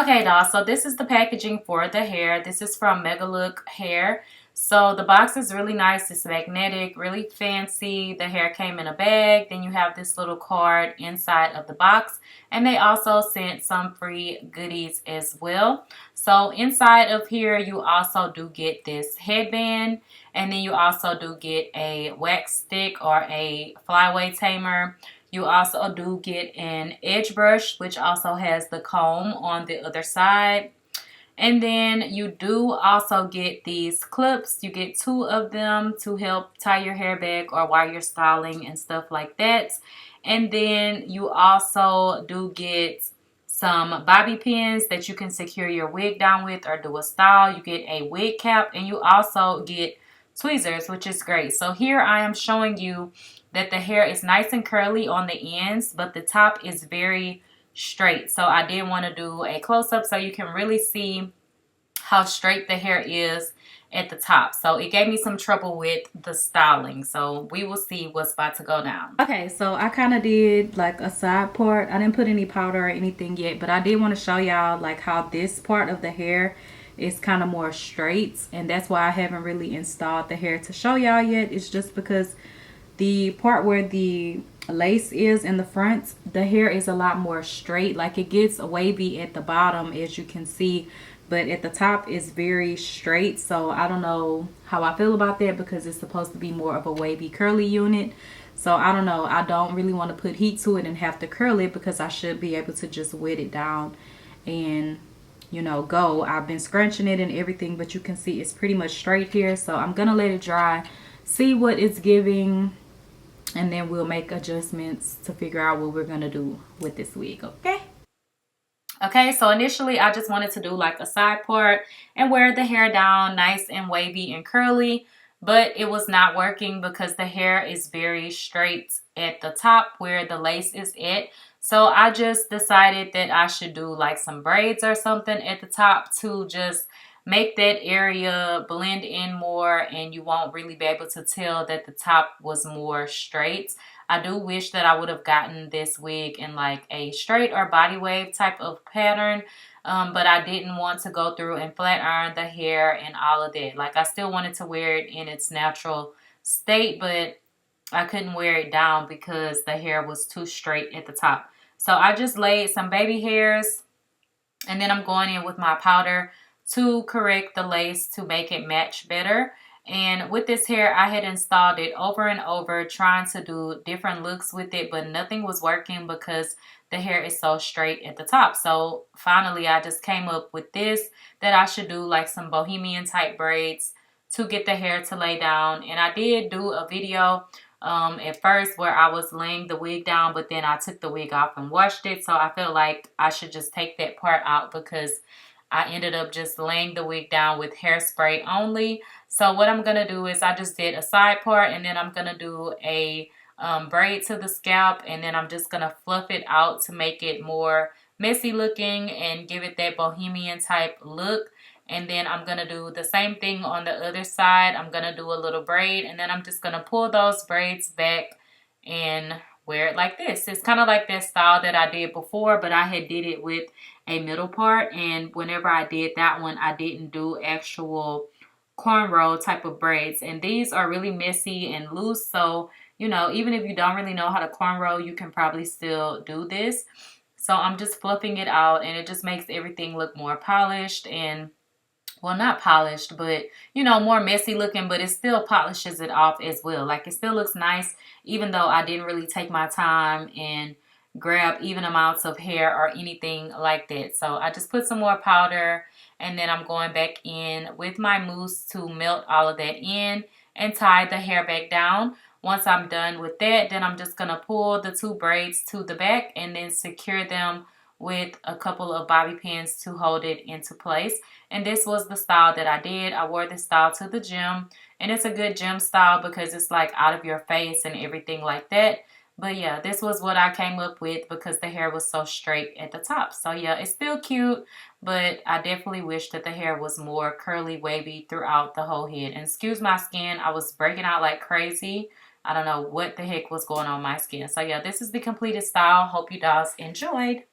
Okay, doll, so this is the packaging for the hair. This is from Mega Look Hair. So the box is really nice. It's magnetic, really fancy. The hair came in a bag. Then you have this little card inside of the box. And they also sent some free goodies as well. So inside of here, you also do get this headband. And then you also do get a wax stick or a flyaway tamer. You also do get an edge brush, which also has the comb on the other side. And then you do also get these clips. You get 2 of them to help tie your hair back or while you're styling and stuff like that. And then you also do get some bobby pins that you can secure your wig down with or do a style. You get a wig cap and you also get tweezers, which is great. So here I am showing you that the hair is nice and curly on the ends, but the top is very straight. So I did want to do a close-up so you can really see how straight the hair is at the top. So it gave me some trouble with the styling. So we will see what's about to go down. Okay, so I kind of did like a side part. I didn't put any powder or anything yet, but I did want to show y'all like how this part of the hair is kind of more straight. And that's why I haven't really installed the hair to show y'all yet. It's just because the part where the lace is in the front, the hair is a lot more straight. Like it gets wavy at the bottom, as you can see, but at the top is very straight. So I don't know how I feel about that because it's supposed to be more of a wavy curly unit. So I don't know. I don't really want to put heat to it and have to curl it because I should be able to just wet it down and, you know, go. I've been scrunching it and everything, but you can see it's pretty much straight here. So I'm gonna let it dry, see what it's giving, and then we'll make adjustments to figure out what we're gonna do with this wig. Okay, so initially I just wanted to do like a side part and wear the hair down nice and wavy and curly, but it was not working because the hair is very straight at the top where the lace is at. So I just decided that I should do like some braids or something at the top to just make that area blend in more, and you won't really be able to tell that the top was more straight. I do wish that I would have gotten this wig in like a straight or body wave type of pattern, but I didn't want to go through and flat iron the hair and all of that. Like I still wanted to wear it in its natural state, but I couldn't wear it down because the hair was too straight at the top. So I just laid some baby hairs, and then I'm going in with my powder to correct the lace to make it match better. And with this hair, I had installed it over and over, trying to do different looks with it, but nothing was working because the hair is so straight at the top. So finally, I just came up with this, that I should do like some bohemian type braids to get the hair to lay down. And I did do a video at first where I was laying the wig down, but then I took the wig off and washed it. So I felt like I should just take that part out because I ended up just laying the wig down with hairspray only. So what I'm going to do is I just did a side part, and then I'm going to do a braid to the scalp, and then I'm just going to fluff it out to make it more messy looking and give it that bohemian type look. And then I'm going to do the same thing on the other side. I'm going to do a little braid, and then I'm just going to pull those braids back and wear it like this. It's kind of like that style that I did before, but I had did it with a middle part, and whenever I did that one, I didn't do actual cornrow type of braids, and these are really messy and loose. So, you know, even if you don't really know how to cornrow, you can probably still do this. So I'm just fluffing it out, and it just makes everything look more polished and, well, not polished, but, you know, more messy looking, but it still polishes it off as well. Like, it still looks nice, even though I didn't really take my time and grab even amounts of hair or anything like that. So I just put some more powder, and then I'm going back in with my mousse to melt all of that in and tie the hair back down. Once I'm done with that, then I'm just going to pull the 2 braids to the back and then secure them with a couple of bobby pins to hold it into place. And this was the style that I did. I wore this style to the gym, and it's a good gym style because it's like out of your face and everything like that. But yeah, this was what I came up with because the hair was so straight at the top. So yeah, it's still cute, but I definitely wish that the hair was more curly, wavy throughout the whole head. And excuse my skin, I was breaking out like crazy. I don't know what the heck was going on my skin. So yeah, this is the completed style. Hope you guys enjoyed.